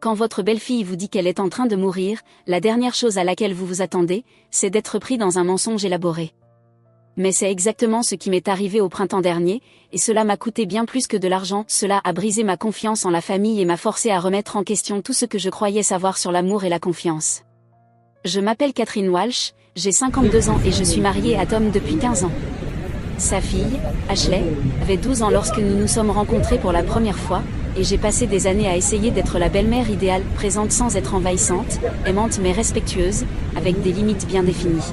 Quand votre belle-fille vous dit qu'elle est en train de mourir, la dernière chose à laquelle vous vous attendez, c'est d'être pris dans un mensonge élaboré. Mais c'est exactement ce qui m'est arrivé au printemps dernier, et cela m'a coûté bien plus que de l'argent, cela a brisé ma confiance en la famille et m'a forcé à remettre en question tout ce que je croyais savoir sur l'amour et la confiance. Je m'appelle Catherine Walsh, j'ai 52 ans et je suis mariée à Tom depuis 15 ans. Sa fille, Ashley, avait 12 ans lorsque nous nous sommes rencontrés pour la première fois, et j'ai passé des années à essayer d'être la belle-mère idéale, présente sans être envahissante, aimante mais respectueuse, avec des limites bien définies.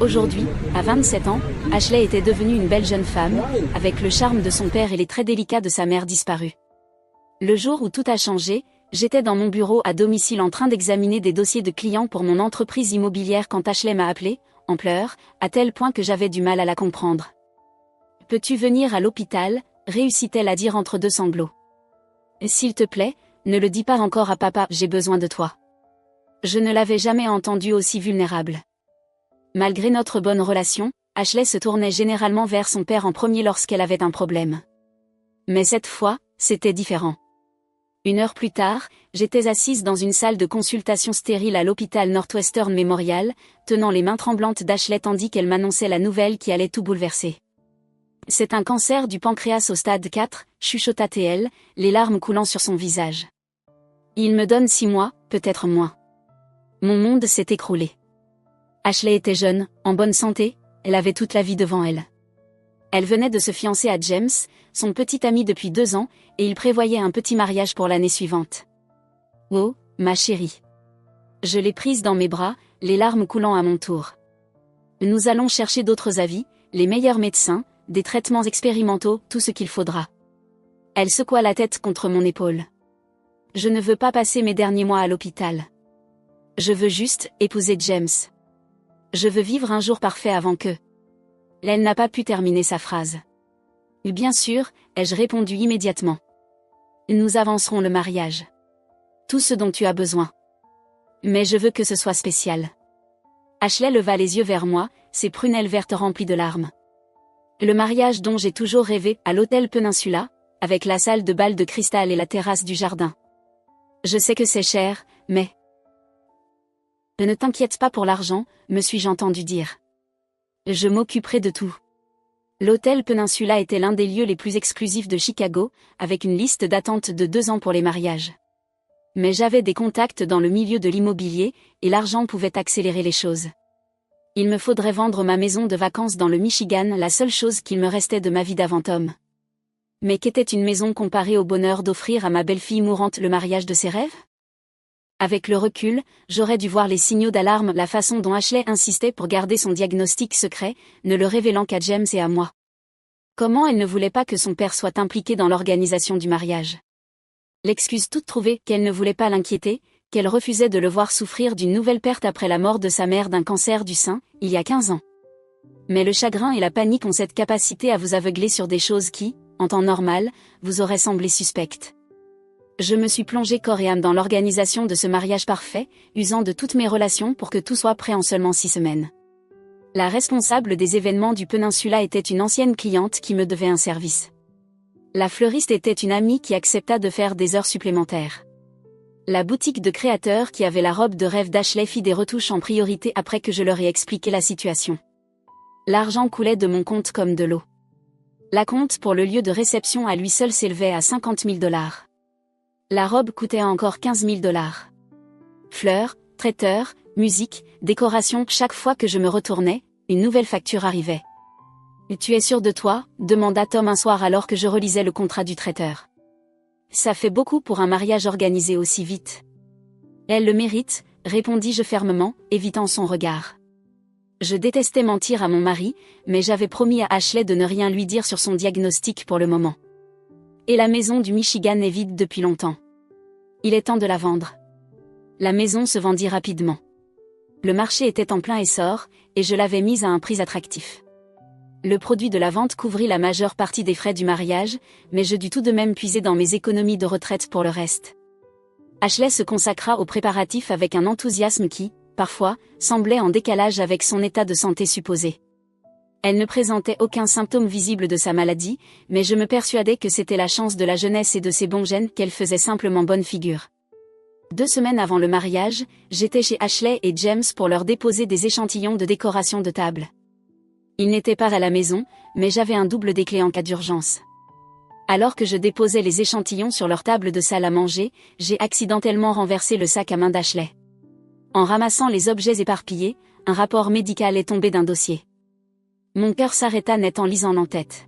Aujourd'hui, à 27 ans, Ashley était devenue une belle jeune femme, avec le charme de son père et les traits délicats de sa mère disparus. Le jour où tout a changé, j'étais dans mon bureau à domicile en train d'examiner des dossiers de clients pour mon entreprise immobilière quand Ashley m'a appelé, en pleurs, à tel point que j'avais du mal à la comprendre. « Peux-tu venir à l'hôpital ?» réussit-elle à dire entre deux sanglots. « S'il te plaît, ne le dis pas encore à papa, j'ai besoin de toi. » Je ne l'avais jamais entendue aussi vulnérable. Malgré notre bonne relation, Ashley se tournait généralement vers son père en premier lorsqu'elle avait un problème. Mais cette fois, c'était différent. 1 heure plus tard, j'étais assise dans une salle de consultation stérile à l'hôpital Northwestern Memorial, tenant les mains tremblantes d'Ashley tandis qu'elle m'annonçait la nouvelle qui allait tout bouleverser. « C'est un cancer du pancréas au stade 4, chuchota-t-elle, les larmes coulant sur son visage. Il me donne 6 mois, peut-être moins. » Mon monde s'est écroulé. Ashley était jeune, en bonne santé, elle avait toute la vie devant elle. Elle venait de se fiancer à James, son petit ami depuis 2 ans, et il prévoyait un petit mariage pour l'année suivante. Oh, ma chérie. Je l'ai prise dans mes bras, les larmes coulant à mon tour. Nous allons chercher d'autres avis, les meilleurs médecins, des traitements expérimentaux, tout ce qu'il faudra. Elle secoua la tête contre mon épaule. Je ne veux pas passer mes derniers mois à l'hôpital. Je veux juste épouser James. Je veux vivre un jour parfait avant que... Elle n'a pas pu terminer sa phrase. Bien sûr, ai-je répondu immédiatement. Nous avancerons le mariage. Tout ce dont tu as besoin. Mais je veux que ce soit spécial. Ashley leva les yeux vers moi, ses prunelles vertes remplies de larmes. Le mariage dont j'ai toujours rêvé, à l'hôtel Peninsula, avec la salle de bal de cristal et la terrasse du jardin. Je sais que c'est cher, mais... Ne t'inquiète pas pour l'argent, me suis-je entendu dire. Je m'occuperai de tout. L'hôtel Peninsula était l'un des lieux les plus exclusifs de Chicago, avec une liste d'attente de 2 ans pour les mariages. Mais j'avais des contacts dans le milieu de l'immobilier, et l'argent pouvait accélérer les choses. Il me faudrait vendre ma maison de vacances dans le Michigan, la seule chose qu'il me restait de ma vie d'avant Tom. Mais qu'était une maison comparée au bonheur d'offrir à ma belle-fille mourante le mariage de ses rêves ? Avec le recul, j'aurais dû voir les signaux d'alarme, la façon dont Ashley insistait pour garder son diagnostic secret, ne le révélant qu'à James et à moi. Comment elle ne voulait pas que son père soit impliqué dans l'organisation du mariage. L'excuse toute trouvée qu'elle ne voulait pas l'inquiéter, qu'elle refusait de le voir souffrir d'une nouvelle perte après la mort de sa mère d'un cancer du sein, il y a 15 ans. Mais le chagrin et la panique ont cette capacité à vous aveugler sur des choses qui, en temps normal, vous auraient semblé suspectes. Je me suis plongée corps et âme dans l'organisation de ce mariage parfait, usant de toutes mes relations pour que tout soit prêt en seulement 6 semaines. La responsable des événements du Peninsula était une ancienne cliente qui me devait un service. La fleuriste était une amie qui accepta de faire des heures supplémentaires. La boutique de créateurs qui avait la robe de rêve d'Ashley fit des retouches en priorité après que je leur ai expliqué la situation. L'argent coulait de mon compte comme de l'eau. L'acompte pour le lieu de réception à lui seul s'élevait à 50 000 $. La robe coûtait encore 15 000 $. Fleurs, traiteurs, musique, décoration, chaque fois que je me retournais, une nouvelle facture arrivait. « Tu es sûr de toi ?» demanda Tom un soir alors que je relisais le contrat du traiteur. « Ça fait beaucoup pour un mariage organisé aussi vite. »« Elle le mérite », répondis-je fermement, évitant son regard. Je détestais mentir à mon mari, mais j'avais promis à Ashley de ne rien lui dire sur son diagnostic pour le moment. Et la maison du Michigan est vide depuis longtemps. Il est temps de la vendre. La maison se vendit rapidement. Le marché était en plein essor, et je l'avais mise à un prix attractif. Le produit de la vente couvrit la majeure partie des frais du mariage, mais je dus tout de même puiser dans mes économies de retraite pour le reste. Ashley se consacra aux préparatifs avec un enthousiasme qui, parfois, semblait en décalage avec son état de santé supposé. Elle ne présentait aucun symptôme visible de sa maladie, mais je me persuadais que c'était la chance de la jeunesse et de ses bons gènes qu'elle faisait simplement bonne figure. 2 semaines avant le mariage, j'étais chez Ashley et James pour leur déposer des échantillons de décoration de table. Ils n'étaient pas à la maison, mais j'avais un double des clés en cas d'urgence. Alors que je déposais les échantillons sur leur table de salle à manger, j'ai accidentellement renversé le sac à main d'Ashley. En ramassant les objets éparpillés, un rapport médical est tombé d'un dossier. Mon cœur s'arrêta net en lisant l'entête.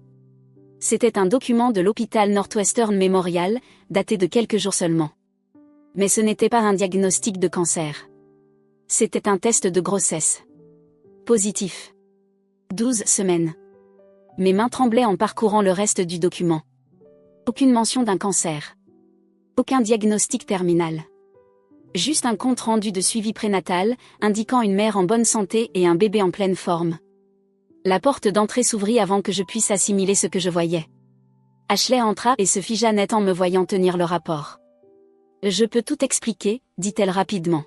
C'était un document de l'hôpital Northwestern Memorial, daté de quelques jours seulement. Mais ce n'était pas un diagnostic de cancer. C'était un test de grossesse. Positif. 12 semaines. Mes mains tremblaient en parcourant le reste du document. Aucune mention d'un cancer. Aucun diagnostic terminal. Juste un compte rendu de suivi prénatal, indiquant une mère en bonne santé et un bébé en pleine forme. La porte d'entrée s'ouvrit avant que je puisse assimiler ce que je voyais. Ashley entra et se figea net en me voyant tenir le rapport. « Je peux tout expliquer », dit-elle rapidement.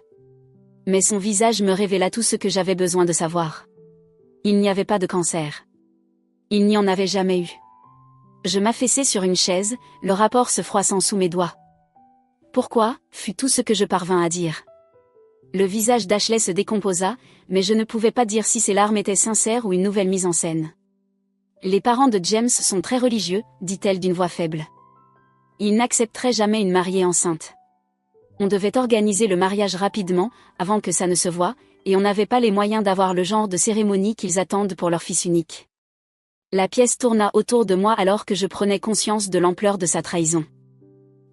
Mais son visage me révéla tout ce que j'avais besoin de savoir. Il n'y avait pas de cancer. Il n'y en avait jamais eu. Je m'affaissai sur une chaise, le rapport se froissant sous mes doigts. « Pourquoi ?» fut tout ce que je parvins à dire. Le visage d'Ashley se décomposa, mais je ne pouvais pas dire si ses larmes étaient sincères ou une nouvelle mise en scène. « Les parents de James sont très religieux », dit-elle d'une voix faible. « Ils n'accepteraient jamais une mariée enceinte. On devait organiser le mariage rapidement, avant que ça ne se voie, et on n'avait pas les moyens d'avoir le genre de cérémonie qu'ils attendent pour leur fils unique. » La pièce tourna autour de moi alors que je prenais conscience de l'ampleur de sa trahison.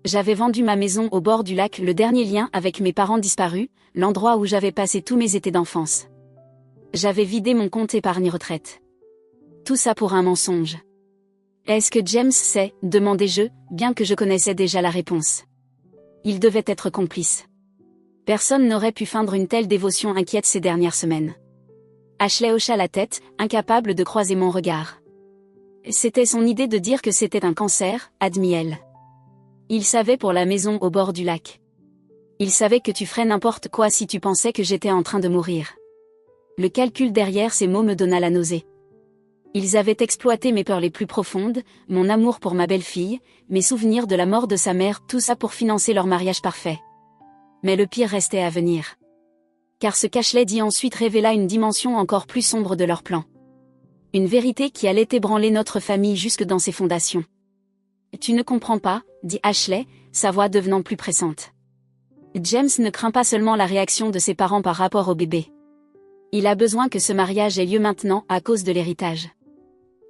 J'avais vendu ma maison au bord du lac, le dernier lien avec mes parents disparus, l'endroit où j'avais passé tous mes étés d'enfance. J'avais vidé mon compte épargne-retraite. Tout ça pour un mensonge. « Est-ce que James sait ?» demandai-je, bien que je connaissais déjà la réponse. Il devait être complice. Personne n'aurait pu feindre une telle dévotion inquiète ces dernières semaines. Ashley hocha la tête, incapable de croiser mon regard. C'était son idée de dire que c'était un cancer, admit-elle. Il savait pour la maison au bord du lac. Il savait que tu ferais n'importe quoi si tu pensais que j'étais en train de mourir. Le calcul derrière ces mots me donna la nausée. Ils avaient exploité mes peurs les plus profondes, mon amour pour ma belle-fille, mes souvenirs de la mort de sa mère, tout ça pour financer leur mariage parfait. Mais le pire restait à venir. Car ce qu'Ashley dit ensuite révéla une dimension encore plus sombre de leur plan. Une vérité qui allait ébranler notre famille jusque dans ses fondations. « Tu ne comprends pas », dit Ashley, sa voix devenant plus pressante. James ne craint pas seulement la réaction de ses parents par rapport au bébé. Il a besoin que ce mariage ait lieu maintenant à cause de l'héritage.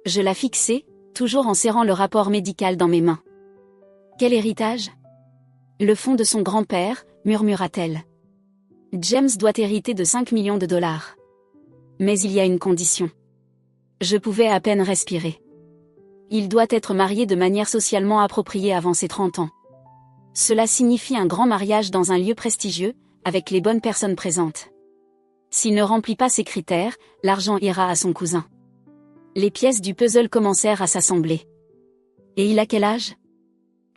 Je la fixai, toujours en serrant le rapport médical dans mes mains. « Quel héritage ?» Le fonds de son grand-père, murmura-t-elle. James doit hériter de 5 millions de dollars. Mais il y a une condition. Je pouvais à peine respirer. Il doit être marié de manière socialement appropriée avant ses 30 ans. Cela signifie un grand mariage dans un lieu prestigieux, avec les bonnes personnes présentes. S'il ne remplit pas ces critères, l'argent ira à son cousin. Les pièces du puzzle commencèrent à s'assembler. Et il a quel âge ?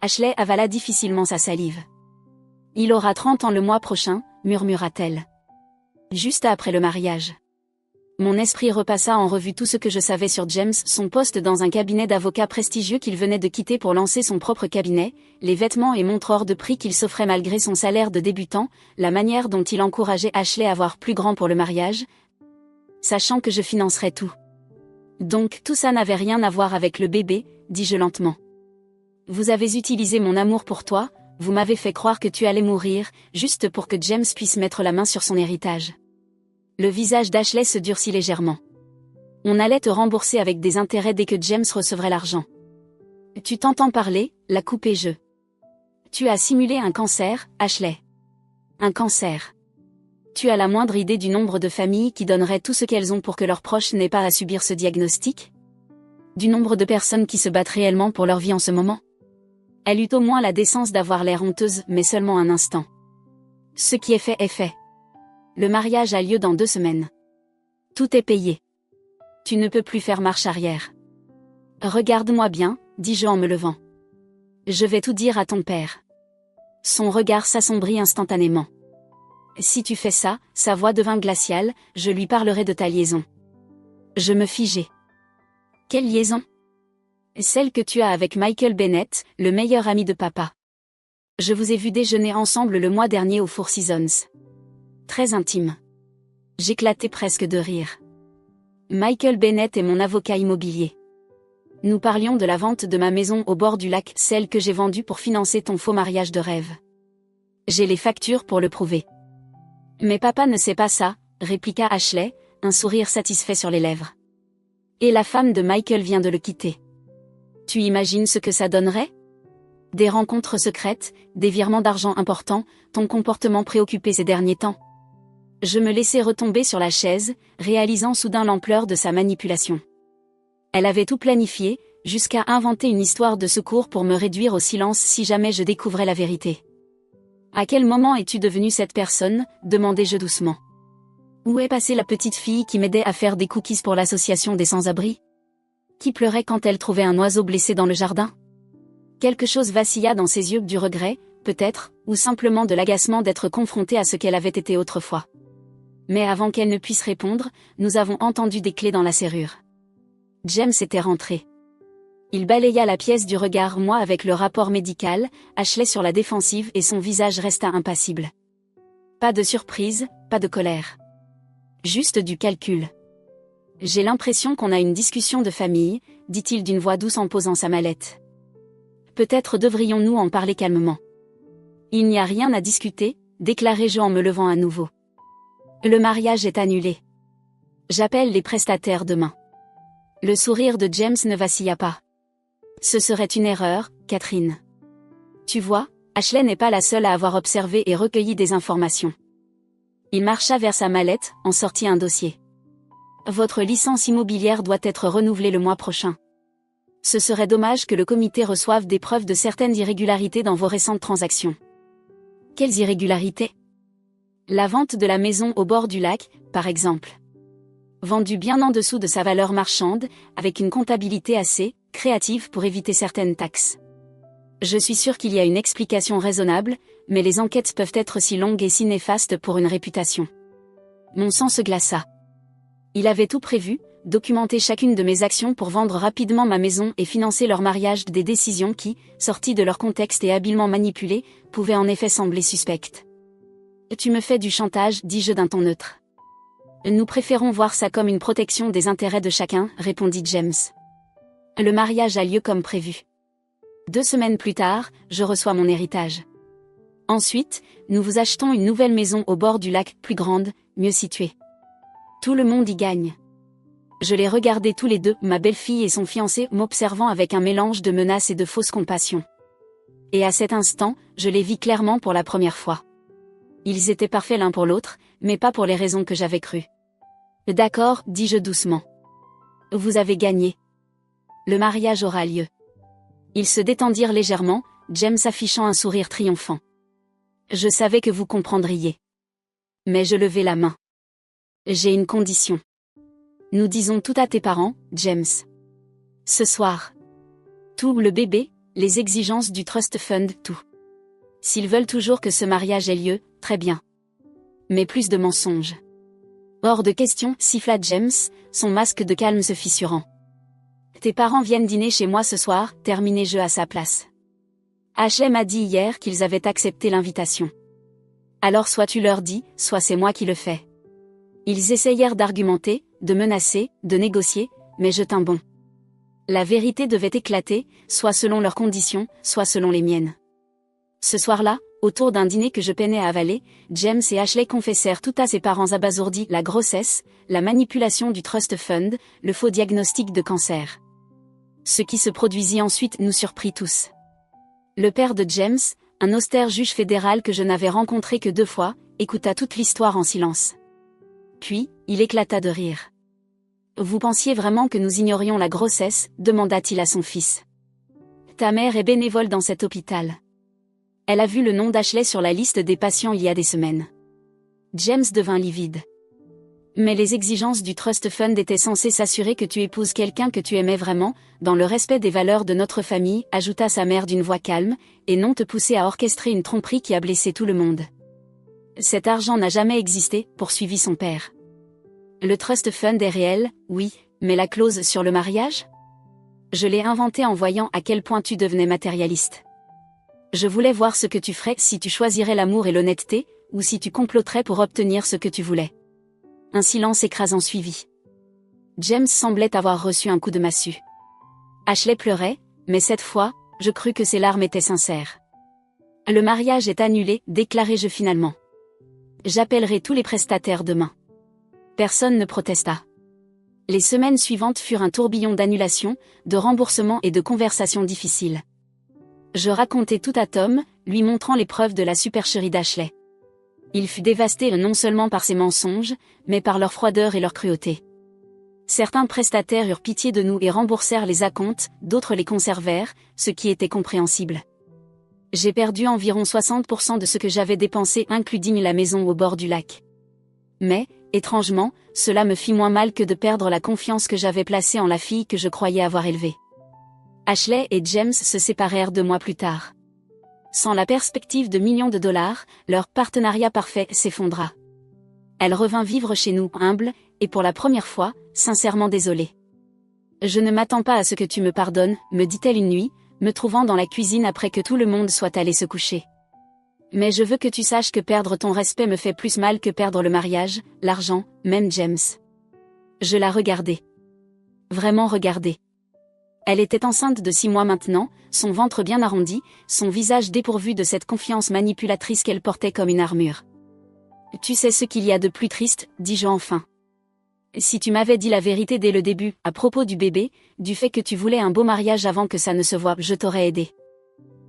Ashley avala difficilement sa salive. Il aura 30 ans le mois prochain, murmura-t-elle. Juste après le mariage. Mon esprit repassa en revue tout ce que je savais sur James, son poste dans un cabinet d'avocats prestigieux qu'il venait de quitter pour lancer son propre cabinet, les vêtements et montres hors de prix qu'il s'offrait malgré son salaire de débutant, la manière dont il encourageait Ashley à voir plus grand pour le mariage, sachant que je financerais tout. Donc tout ça n'avait rien à voir avec le bébé, dis-je lentement. Vous avez utilisé mon amour pour toi, vous m'avez fait croire que tu allais mourir, juste pour que James puisse mettre la main sur son héritage. Le visage d'Ashley se durcit légèrement. On allait te rembourser avec des intérêts dès que James recevrait l'argent. Tu t'entends parler, la coupai-je. Tu as simulé un cancer, Ashley. Un cancer. Tu as la moindre idée du nombre de familles qui donneraient tout ce qu'elles ont pour que leurs proches n'aient pas à subir ce diagnostic ? Du nombre de personnes qui se battent réellement pour leur vie en ce moment ? Elle eut au moins la décence d'avoir l'air honteuse, mais seulement un instant. Ce qui est fait est fait. Le mariage a lieu dans 2 semaines. Tout est payé. Tu ne peux plus faire marche arrière. Regarde-moi bien, dis-je en me levant. Je vais tout dire à ton père. Son regard s'assombrit instantanément. Si tu fais ça, sa voix devint glaciale, je lui parlerai de ta liaison. Je me figeai. Quelle liaison ? Celle que tu as avec Michael Bennett, le meilleur ami de papa. Je vous ai vu déjeuner ensemble le mois dernier au Four Seasons. Très intime. J'éclatais presque de rire. Michael Bennett est mon avocat immobilier. Nous parlions de la vente de ma maison au bord du lac, celle que j'ai vendue pour financer ton faux mariage de rêve. J'ai les factures pour le prouver. Mais papa ne sait pas ça, répliqua Ashley, un sourire satisfait sur les lèvres. Et la femme de Michael vient de le quitter. Tu imagines ce que ça donnerait ? Des rencontres secrètes, des virements d'argent importants, ton comportement préoccupé ces derniers temps. Je me laissais retomber sur la chaise, réalisant soudain l'ampleur de sa manipulation. Elle avait tout planifié, jusqu'à inventer une histoire de secours pour me réduire au silence si jamais je découvrais la vérité. À quel moment es-tu devenue cette personne ? Demandai-je doucement. Où est passée la petite fille qui m'aidait à faire des cookies pour l'association des sans-abri ? Qui pleurait quand elle trouvait un oiseau blessé dans le jardin ? Quelque chose vacilla dans ses yeux, du regret, peut-être, ou simplement de l'agacement d'être confrontée à ce qu'elle avait été autrefois. Mais avant qu'elle ne puisse répondre, nous avons entendu des clés dans la serrure. James était rentré. Il balaya la pièce du regard, moi avec le rapport médical, Ashley sur la défensive et son visage resta impassible. Pas de surprise, pas de colère. Juste du calcul. J'ai l'impression qu'on a une discussion de famille, dit-il d'une voix douce en posant sa mallette. Peut-être devrions-nous en parler calmement. Il n'y a rien à discuter, déclarai-je en me levant à nouveau. Le mariage est annulé. J'appelle les prestataires demain. Le sourire de James ne vacilla pas. Ce serait une erreur, Catherine. Tu vois, Ashley n'est pas la seule à avoir observé et recueilli des informations. Il marcha vers sa mallette, en sortit un dossier. Votre licence immobilière doit être renouvelée le mois prochain. Ce serait dommage que le comité reçoive des preuves de certaines irrégularités dans vos récentes transactions. Quelles irrégularités ? La vente de la maison au bord du lac, par exemple. Vendue bien en dessous de sa valeur marchande, avec une comptabilité assez créative pour éviter certaines taxes. Je suis sûr qu'il y a une explication raisonnable, mais les enquêtes peuvent être si longues et si néfastes pour une réputation. Mon sang se glaça. Il avait tout prévu, documenter chacune de mes actions pour vendre rapidement ma maison et financer leur mariage, des décisions qui, sorties de leur contexte et habilement manipulées, pouvaient en effet sembler suspectes. Tu me fais du chantage, dis-je d'un ton neutre. Nous préférons voir ça comme une protection des intérêts de chacun, répondit James. Le mariage a lieu comme prévu. 2 semaines plus tard, je reçois mon héritage. Ensuite, nous vous achetons une nouvelle maison au bord du lac, plus grande, mieux située. Tout le monde y gagne. Je les regardais tous les deux, ma belle-fille et son fiancé, m'observant avec un mélange de menaces et de fausse compassion. Et à cet instant, je les vis clairement pour la première fois. Ils étaient parfaits l'un pour l'autre, mais pas pour les raisons que j'avais crues. D'accord, dis-je doucement. Vous avez gagné. Le mariage aura lieu. Ils se détendirent légèrement, James affichant un sourire triomphant. Je savais que vous comprendriez. Mais je levai la main. J'ai une condition. Nous disons tout à tes parents, James. Ce soir. Tout, le bébé, les exigences du trust fund, tout. S'ils veulent toujours que ce mariage ait lieu, très bien. Mais plus de mensonges. Hors de question, siffla James, son masque de calme se fissurant. Tes parents viennent dîner chez moi ce soir, terminai-je à sa place. Ashley m'a dit hier qu'ils avaient accepté l'invitation. Alors soit tu leur dis, soit c'est moi qui le fais. Ils essayèrent d'argumenter, de menacer, de négocier, mais je tins bon. La vérité devait éclater, soit selon leurs conditions, soit selon les miennes. Ce soir-là, autour d'un dîner que je peinais à avaler, James et Ashley confessèrent tout à ses parents abasourdis la grossesse, la manipulation du trust fund, le faux diagnostic de cancer. Ce qui se produisit ensuite nous surprit tous. Le père de James, un austère juge fédéral que je n'avais rencontré que 2 fois, écouta toute l'histoire en silence. Puis, il éclata de rire. « Vous pensiez vraiment que nous ignorions la grossesse ?» demanda-t-il à son fils. « Ta mère est bénévole dans cet hôpital. Elle a vu le nom d'Ashley sur la liste des patients il y a des semaines. » James devint livide. « Mais les exigences du Trust Fund étaient censées s'assurer que tu épouses quelqu'un que tu aimais vraiment, dans le respect des valeurs de notre famille, ajouta sa mère d'une voix calme, et non te pousser à orchestrer une tromperie qui a blessé tout le monde. Cet argent n'a jamais existé, poursuivit son père. Le Trust Fund est réel, oui, mais la clause sur le mariage ? Je l'ai inventé en voyant à quel point tu devenais matérialiste. Je voulais voir ce que tu ferais si tu choisirais l'amour et l'honnêteté, ou si tu comploterais pour obtenir ce que tu voulais. Un silence écrasant suivit. James semblait avoir reçu un coup de massue. Ashley pleurait, mais cette fois, je crus que ses larmes étaient sincères. Le mariage est annulé, déclarai-je finalement. J'appellerai tous les prestataires demain. Personne ne protesta. Les semaines suivantes furent un tourbillon d'annulations, de remboursements et de conversations difficiles. Je racontai tout à Tom, lui montrant les preuves de la supercherie d'Ashley. Il fut dévasté non seulement par ses mensonges, mais par leur froideur et leur cruauté. Certains prestataires eurent pitié de nous et remboursèrent les acomptes, d'autres les conservèrent, ce qui était compréhensible. J'ai perdu environ 60% de ce que j'avais dépensé inclus la maison au bord du lac. Mais, étrangement, cela me fit moins mal que de perdre la confiance que j'avais placée en la fille que je croyais avoir élevée. Ashley et James se séparèrent 2 mois plus tard. Sans la perspective de millions de dollars, leur partenariat parfait s'effondra. Elle revint vivre chez nous, humble, et pour la première fois, sincèrement désolée. « Je ne m'attends pas à ce que tu me pardonnes », me dit-elle une nuit, me trouvant dans la cuisine après que tout le monde soit allé se coucher. Mais je veux que tu saches que perdre ton respect me fait plus mal que perdre le mariage, l'argent, même James. Je la regardai. Vraiment regardai. Elle était enceinte de 6 mois maintenant, son ventre bien arrondi, son visage dépourvu de cette confiance manipulatrice qu'elle portait comme une armure. « Tu sais ce qu'il y a de plus triste, dis-je enfin. Si tu m'avais dit la vérité dès le début, à propos du bébé, du fait que tu voulais un beau mariage avant que ça ne se voie, je t'aurais aidé.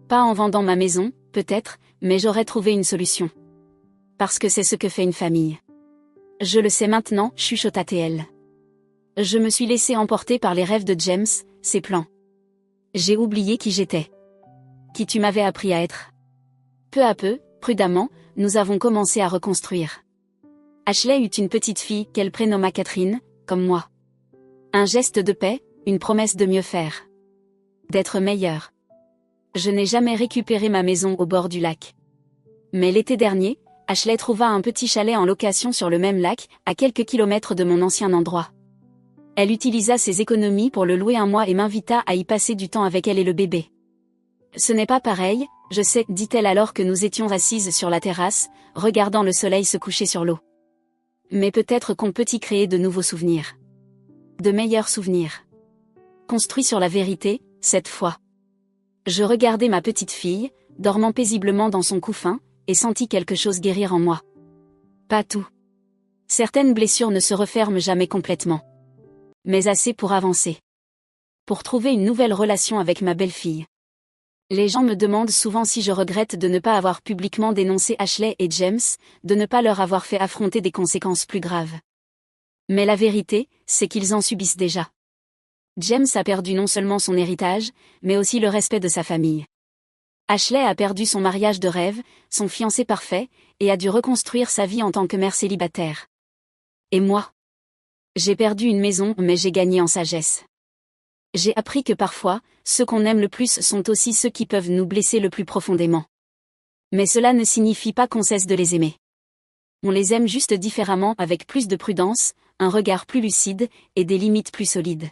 Pas en vendant ma maison, peut-être, mais j'aurais trouvé une solution. Parce que c'est ce que fait une famille. Je le sais maintenant, chuchota-t-elle. Je me suis laissé emporter par les rêves de James, ses plans. J'ai oublié qui j'étais. Qui tu m'avais appris à être. Peu à peu, prudemment, nous avons commencé à reconstruire. Ashley eut une petite fille qu'elle prénomma Catherine, comme moi. Un geste de paix, une promesse de mieux faire. D'être meilleure. Je n'ai jamais récupéré ma maison au bord du lac. Mais l'été dernier, Ashley trouva un petit chalet en location sur le même lac, à quelques kilomètres de mon ancien endroit. Elle utilisa ses économies pour le louer 1 mois et m'invita à y passer du temps avec elle et le bébé. Ce n'est pas pareil, je sais, dit-elle alors que nous étions assises sur la terrasse, regardant le soleil se coucher sur l'eau. Mais peut-être qu'on peut y créer de nouveaux souvenirs. De meilleurs souvenirs. Construits sur la vérité, cette fois. Je regardai ma petite fille, dormant paisiblement dans son couffin, et sentis quelque chose guérir en moi. Pas tout. Certaines blessures ne se referment jamais complètement. Mais assez pour avancer. Pour trouver une nouvelle relation avec ma belle-fille. Les gens me demandent souvent si je regrette de ne pas avoir publiquement dénoncé Ashley et James, de ne pas leur avoir fait affronter des conséquences plus graves. Mais la vérité, c'est qu'ils en subissent déjà. James a perdu non seulement son héritage, mais aussi le respect de sa famille. Ashley a perdu son mariage de rêve, son fiancé parfait, et a dû reconstruire sa vie en tant que mère célibataire. Et moi? J'ai perdu une maison, mais j'ai gagné en sagesse. J'ai appris que parfois, ceux qu'on aime le plus sont aussi ceux qui peuvent nous blesser le plus profondément. Mais cela ne signifie pas qu'on cesse de les aimer. On les aime juste différemment, avec plus de prudence, un regard plus lucide, et des limites plus solides.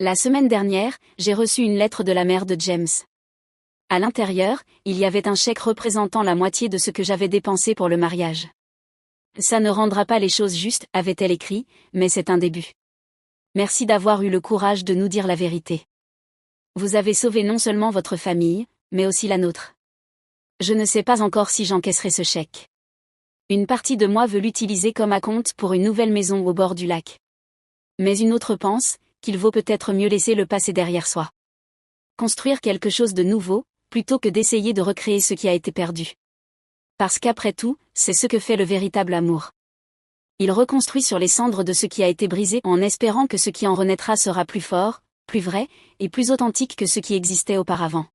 La semaine dernière, j'ai reçu une lettre de la mère de James. À l'intérieur, il y avait un chèque représentant la moitié de ce que j'avais dépensé pour le mariage. Ça ne rendra pas les choses justes, avait-elle écrit, mais c'est un début. Merci d'avoir eu le courage de nous dire la vérité. Vous avez sauvé non seulement votre famille, mais aussi la nôtre. Je ne sais pas encore si j'encaisserai ce chèque. Une partie de moi veut l'utiliser comme acompte pour une nouvelle maison au bord du lac. Mais une autre pense qu'il vaut peut-être mieux laisser le passé derrière soi. Construire quelque chose de nouveau, plutôt que d'essayer de recréer ce qui a été perdu. Parce qu'après tout, c'est ce que fait le véritable amour. Il reconstruit sur les cendres de ce qui a été brisé en espérant que ce qui en renaîtra sera plus fort, plus vrai, et plus authentique que ce qui existait auparavant.